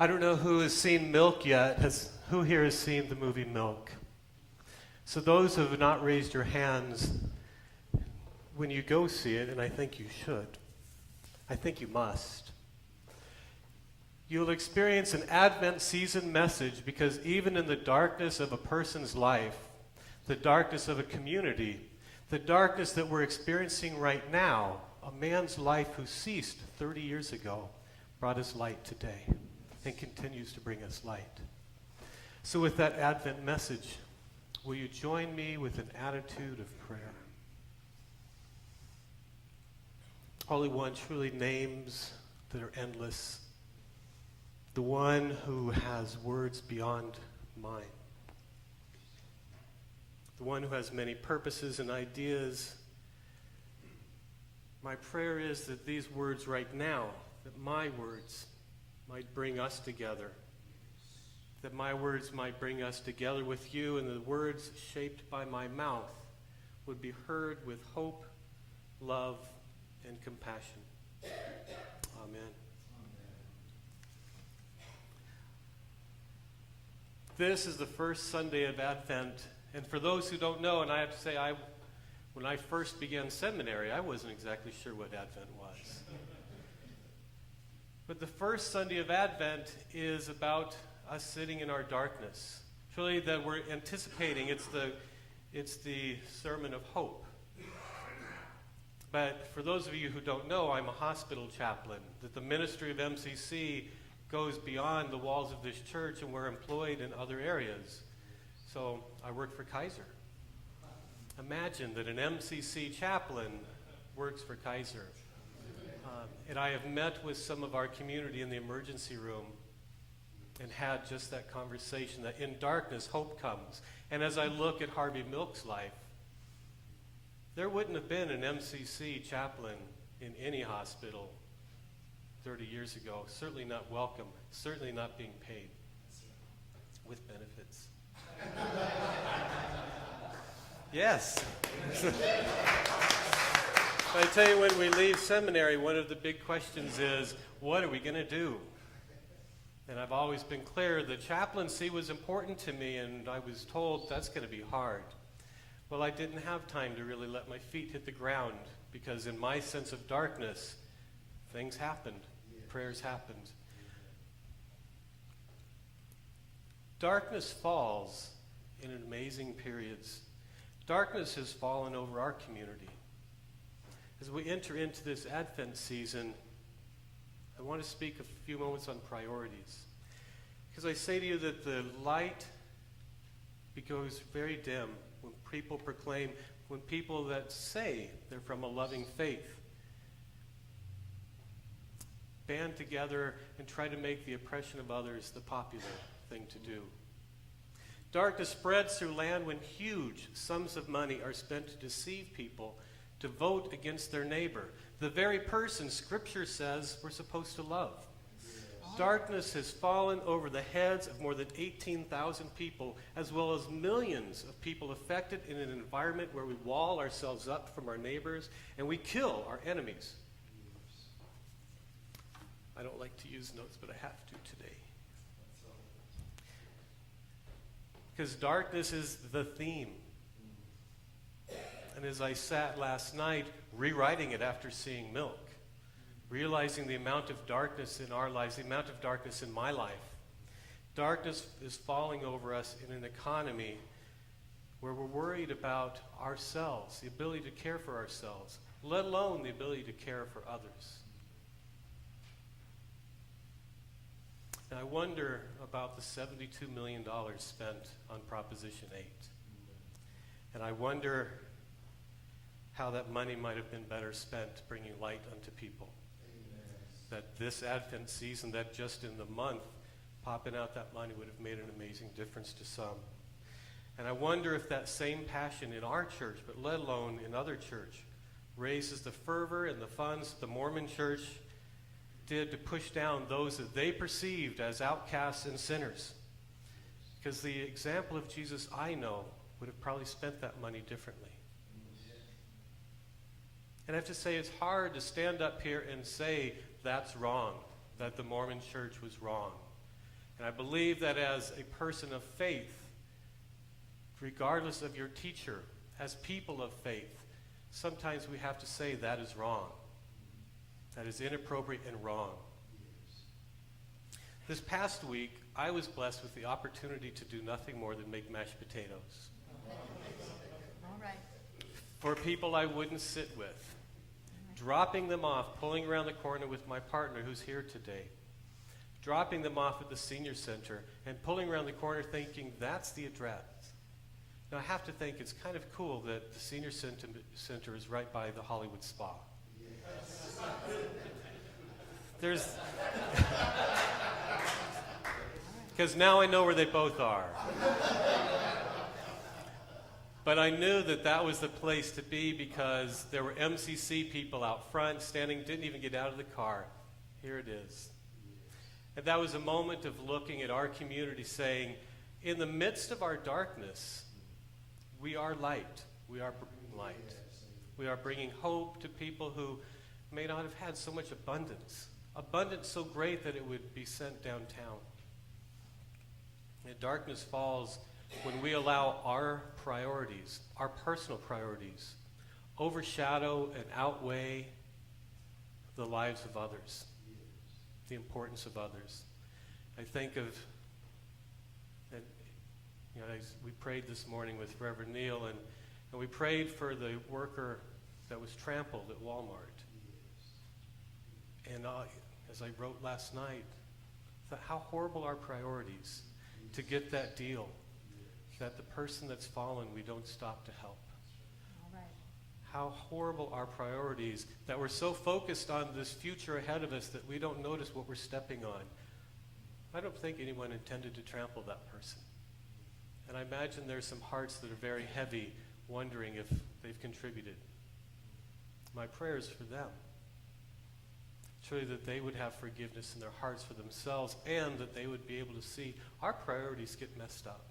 I don't know who has seen Milk yet. Who here has seen the movie Milk? So those who have not raised your hands, when you go see it, and I think you should, I think you must, you'll experience an Advent season message, because even in the darkness of a person's life, the darkness of a community, the darkness that we're experiencing right now, a man's life who ceased 30 years ago brought us light today and continues to bring us light. So with that Advent message, will you join me with an attitude of prayer? Holy One, truly names that are endless, the one who has words beyond mine, the one who has many purposes and ideas. My prayer is that these words right now, that my words might bring us together, that my words might bring us together with you, and the words shaped by my mouth would be heard with hope, love, and compassion. Amen. This is the first Sunday of Advent, and for those who don't know, and I have to say, when I first began seminary, I wasn't exactly sure what Advent was. But the first Sunday of Advent is about us sitting in our darkness. Truly, that we're anticipating. It's the sermon of hope. But for those of you who don't know, I'm a hospital chaplain. That the ministry of MCC goes beyond the walls of this church, and we're employed in other areas. So I work for Kaiser. Imagine that an MCC chaplain works for Kaiser. And I have met with some of our community in the emergency room and had just that conversation, that in darkness, hope comes. And as I look at Harvey Milk's life, there wouldn't have been an MCC chaplain in any hospital 30 years ago. Certainly not welcome, certainly not being paid with benefits. Yes. I tell you, when we leave seminary, one of the big questions is, what are we going to do? And I've always been clear that chaplaincy was important to me, and I was told that's going to be hard. Well, I didn't have time to really let my feet hit the ground, because in my sense of darkness, things happened. Prayers happened. Darkness falls in amazing periods. Darkness has fallen over our community. As we enter into this Advent season, I want to speak a few moments on priorities. Because I say to you that the light becomes very dim when people proclaim, when people that say they're from a loving faith band together and try to make the oppression of others the popular thing to do. Darkness spreads through land when huge sums of money are spent to deceive people to vote against their neighbor, the very person Scripture says we're supposed to love. Darkness has fallen over the heads of more than 18,000 people, as well as millions of people affected in an environment where we wall ourselves up from our neighbors and we kill our enemies. I don't like to use notes, but I have to today. Because darkness is the theme. And as I sat last night rewriting it after seeing Milk, realizing the amount of darkness in our lives, the amount of darkness in my life, darkness is falling over us in an economy where we're worried about ourselves, the ability to care for ourselves, let alone the ability to care for others. And I wonder about the $72 million spent on Proposition 8. And I wonder how that money might have been better spent bringing light unto people. Amen. That this Advent season, that just in the month, popping out that money would have made an amazing difference to some. And I wonder if that same passion in our church, but let alone in other church, raises the fervor and the funds the Mormon church did to push down those that they perceived as outcasts and sinners. Because the example of Jesus I know would have probably spent that money differently. And I have to say, it's hard to stand up here and say that's wrong, that the Mormon church was wrong. And I believe that as a person of faith, regardless of your teacher, as people of faith, sometimes we have to say that is wrong. That is inappropriate and wrong. This past week, I was blessed with the opportunity to do nothing more than make mashed potatoes. All right. For people I wouldn't sit with. Dropping them off, pulling around the corner with my partner who's here today. Dropping them off at the senior center and pulling around the corner thinking that's the address. Now I have to think it's kind of cool that the senior center is right by the Hollywood Spa. There's... Because now I know where they both are. But I knew that that was the place to be because there were MCC people out front standing, didn't even get out of the car. Here it is. And that was a moment of looking at our community saying, in the midst of our darkness, we are light. We are light. We are bringing hope to people who may not have had so much abundance. Abundance so great that it would be sent downtown. And darkness falls when we allow our priorities, our personal priorities, overshadow and outweigh the lives of others, the importance of others. I think of, and we prayed this morning with Reverend Neil, and we prayed for the worker that was trampled at Walmart. And as I wrote last night, I thought how horrible our priorities to get that deal, that the person that's fallen, we don't stop to help. All right. How horrible our priorities, that we're so focused on this future ahead of us that we don't notice what we're stepping on. I don't think anyone intended to trample that person. And I imagine there's some hearts that are very heavy, wondering if they've contributed. My prayer is for them. Truly that they would have forgiveness in their hearts for themselves and that they would be able to see our priorities get messed up.